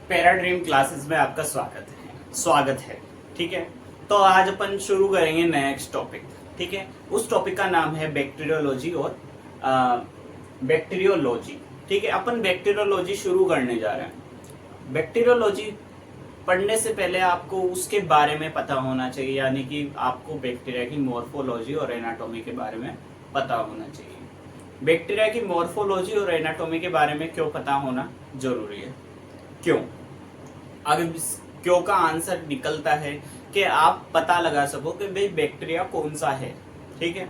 पैराड्रीम classes में आपका स्वागत है। ठीक है, तो आज अपन शुरू करेंगे नेक्स्ट टॉपिक। ठीक है, उस टॉपिक का नाम है बैक्टीरियोलॉजी और बैक्टीरियोलॉजी। ठीक है, अपन बैक्टीरियोलॉजी शुरू करने जा रहे हैं। बैक्टीरियोलॉजी पढ़ने से पहले आपको उसके बारे में पता होना चाहिए, यानी कि आपको बैक्टीरिया की मॉर्फोलॉजी और एनाटॉमी के बारे में पता होना चाहिए। बैक्टीरिया की मॉर्फोलॉजी और एनाटॉमी के बारे में क्यों पता होना जरूरी है? क्यों? अगर इस क्यों का आंसर निकलता है कि आप पता लगा सको कि भाई बैक्टीरिया कौन सा है। ठीक है,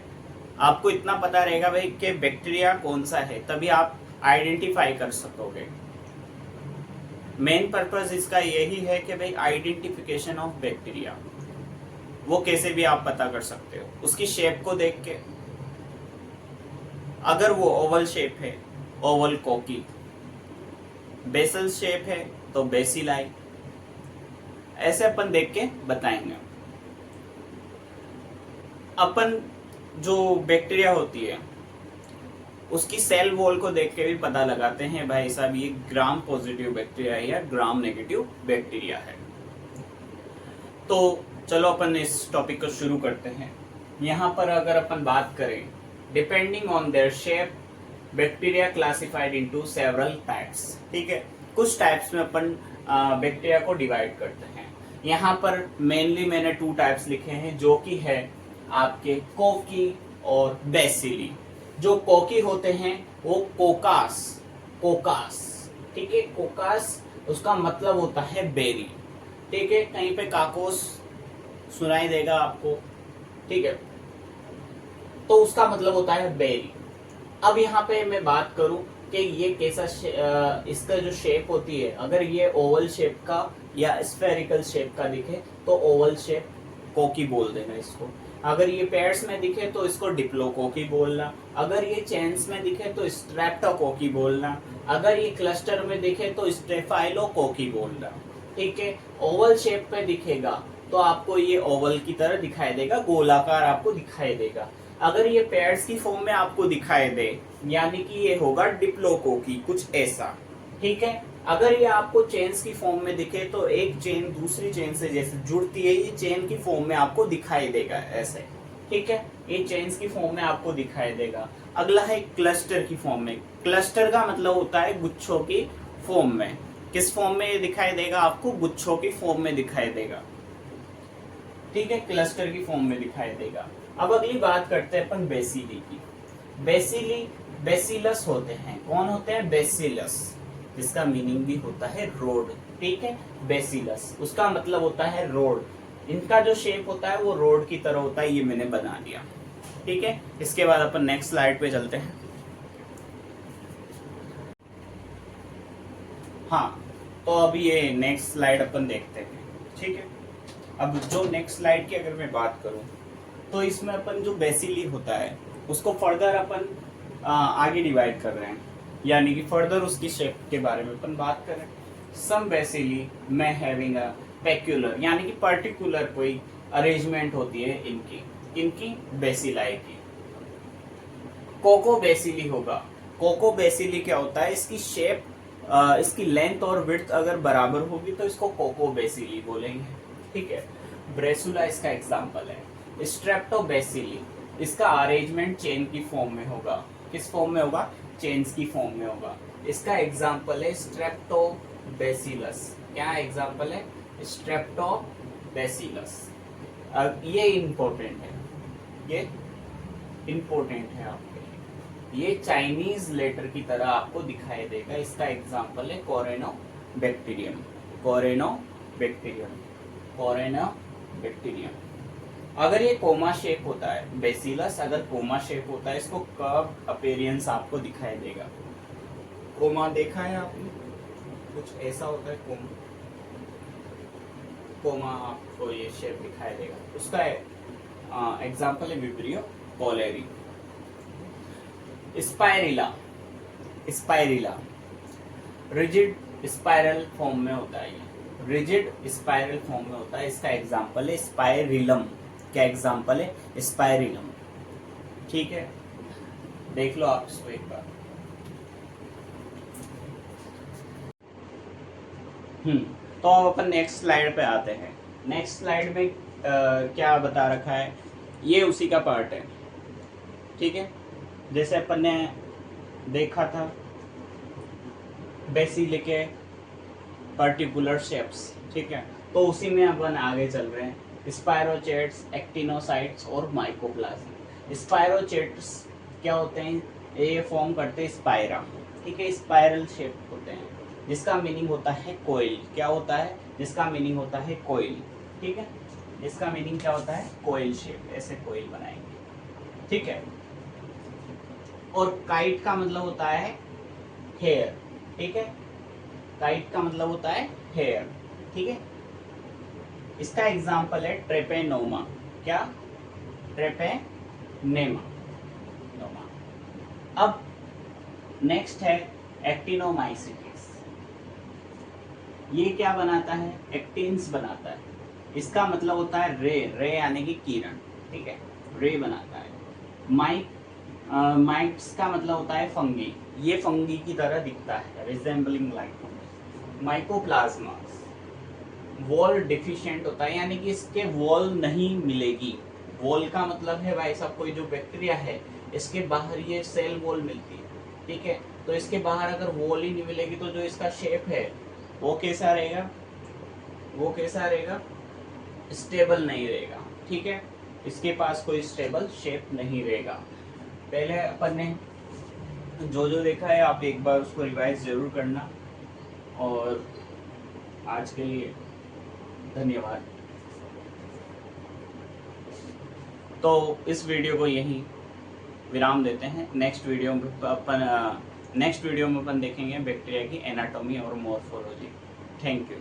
आपको इतना पता रहेगा भाई कि बैक्टीरिया कौन सा है, तभी आप आइडेंटिफाई कर सकोगे। मेन पर्पस इसका यही है कि भाई आइडेंटिफिकेशन ऑफ बैक्टीरिया, वो कैसे भी आप पता कर सकते हो उसकी शेप को देख के। अगर वो ओवल शेप है, ओवल कोकी, बेसल शेप है तो बेसिलाई, ऐसे अपन देख के बताएंगे। अपन जो बैक्टीरिया होती है उसकी सेल वॉल को देख के भी पता लगाते हैं भाई साहब ये ग्राम पॉजिटिव बैक्टीरिया है या ग्राम नेगेटिव बैक्टीरिया है। तो चलो अपन इस टॉपिक को शुरू करते हैं। यहाँ पर अगर अपन बात करें, depending on their shape bacteria classified into several types. ठीक है, कुछ टाइप्स में अपन बैक्टीरिया को डिवाइड करते हैं। यहाँ पर मेनली मैंने 2 टाइप्स लिखे हैं, जो कि है आपके कोकी और बेसिली। जो कोकी होते हैं वो कोकास। ठीक है, कोकास उसका मतलब होता है बेरी। ठीक है, कहीं पे काकोस सुनाई देगा आपको। ठीक है, तो उसका मतलब होता है बेरी। अब यहाँ पे मैं बात करूं कि ये कैसा इसका जो शेप होती है, अगर ये ओवल शेप का या स्फेरिकल शेप का दिखे तो ओवल शेप कोकी बोल देना इसको। अगर ये पेयर्स में दिखे तो इसको डिप्लोकोकी बोलना। अगर ये चेन्स में दिखे तो स्ट्रेप्टोकोकी बोलना। अगर ये क्लस्टर में दिखे तो स्टेफाइलोकोकी बोलना। ठीक है, ओवल शेप पे दिखेगा तो आपको ये ओवल की तरह दिखाई देगा, गोलाकार आपको दिखाई देगा। अगर ये पेयर्स की फॉर्म में आपको दिखाई दे, यानी कि ये होगा डिप्लोकोकी, कुछ ऐसा। ठीक है, अगर ये आपको चेन्स की फॉर्म में दिखे तो एक चेन दूसरी चेन से जैसे जुड़ती है, ये चेन की फॉर्म में आपको दिखाई देगा ऐसे। ठीक है, ये चेन्स की फॉर्म में आपको दिखाई देगा। अगला है क्लस्टर की फॉर्म में। क्लस्टर का मतलब होता है गुच्छों की फॉर्म में। किस फॉर्म में ये दिखाई देगा? आपको गुच्छों की फॉर्म में दिखाई देगा। ठीक है, क्लस्टर की फॉर्म में दिखाई देगा। अब अगली बात करते हैं अपन बेसिली की। बेसिलस होते हैं। कौन होते हैं? बेसिलस, जिसका मीनिंग भी होता है रोड। ठीक है, बेसिलस उसका मतलब होता है रोड। इनका जो शेप होता है वो रोड की तरह होता है, ये मैंने बना दिया। ठीक है, इसके बाद अपन नेक्स्ट स्लाइड पे चलते हैं। हाँ, तो अभी ये नेक्स्ट स्लाइड अपन देखते हैं। ठीक है, अब जो नेक्स्ट स्लाइड की अगर मैं बात करूं तो इसमें अपन जो बेसिली होता है उसको फर्दर अपन आगे डिवाइड कर रहे हैं, यानी कि फर्दर उसकी शेप के बारे में अपन बात करें। सम बेसिली में हैविंग अ पेक्यूलर, यानी कि पर्टिकुलर कोई अरेंजमेंट होती है इनकी बेसिलाई की। कोको बेसिली होगा। कोको बेसिली क्या होता है? इसकी शेप, इसकी लेंथ और विड्थ अगर बराबर होगी तो इसको कोको बेसिली बोलेंगे। ठीक है, ब्रेसुला इसका एग्जाम्पल है। स्ट्रेप्टोबेसिली, इसका अरेंजमेंट चेन की फॉर्म में होगा। किस फॉर्म में होगा? चेन्स की फॉर्म में होगा। इसका एग्जाम्पल है स्ट्रेप्टोबेसिलस। क्या एग्जाम्पल है? स्ट्रेप्टोबेसिलस। ये इम्पोर्टेंट है, ये इम्पोर्टेंट है आपके लिए। ये चाइनीज लेटर की तरह आपको दिखाई देगा। इसका एग्जाम्पल है कोरेनोबैक्टीरियम। अगर ये कोमा शेप होता है बेसिलस, अगर कोमा शेप होता है, इसको कर्व अपीयरेंस आपको दिखाई देगा। कोमा देखा है आपने? कुछ ऐसा होता है कोमा आपको ये शेप दिखाई देगा। उसका एग्जांपल है vibrio cholerae. Spirilla rigid spiral form में होता है। रिजिड स्पाइरल फॉर्म में होता है। इसका एग्जांपल है स्पाइरिलम। क्या एग्जांपल है? स्पाइरिलम। ठीक है, देख लो आप इसको एक बार। तो अब अपन नेक्स्ट स्लाइड पे आते हैं। नेक्स्ट स्लाइड में क्या बता रखा है, ये उसी का पार्ट है। ठीक है, जैसे अपन ने देखा था बेसिलिके पर्टिकुलर शेप्स, ठीक है, तो उसी में अपन आगे चल रहे हैं। स्पायरोचेट्स, एक्टिनोसाइट्स और माइकोप्लाज्म। स्पायरोचेट्स क्या होते हैं, ये फॉर्म करते हैं स्पायरा, ठीक है, स्पाइरल शेप होते हैं, जिसका मीनिंग होता है कोयल। क्या होता है, जिसका मीनिंग होता है कोयल, ठीक है, जिसका मीनिंग क्या होता है, कोयल शेप, ऐसे कोयल बनाएंगे, ठीक है। और काइट का मतलब होता है हेयर, ठीक है, काइट का मतलब होता है हेयर, ठीक है। इसका एग्जाम्पल है ट्रेपेनोमा। क्या, ट्रेपेनेमा, नोमा। अब नेक्स्ट है एक्टिनोमाइसीट्स। ये क्या बनाता है, एक्टिन्स बनाता है। इसका मतलब होता है रे, रे यानी कि किरण, ठीक है, रे बनाता है। माइट्स का मतलब होता है फंगी, ये फंगी की तरह दिखता है, resembling like fungi. Mycoplasma wall deficient होता है, यानी कि इसके वॉल नहीं मिलेगी। वॉल का मतलब है भाई साहब, कोई जो बैक्टीरिया है इसके बाहर ये सेल वॉल मिलती है, ठीक है, तो इसके बाहर अगर वॉल ही नहीं मिलेगी तो जो इसका शेप है वो कैसा रहेगा, वो कैसा रहेगा, स्टेबल नहीं रहेगा, ठीक है, इसके पास कोई स्टेबल शेप नहीं रहेगा। पहले अपन ने जो जो देखा है आप एक बार उसको रिवाइज जरूर करना, और आज के लिए धन्यवाद। तो इस वीडियो को यहीं विराम देते हैं। नेक्स्ट वीडियो में अपन देखेंगे बैक्टीरिया की एनाटॉमी और मॉर्फोलॉजी। Thank you.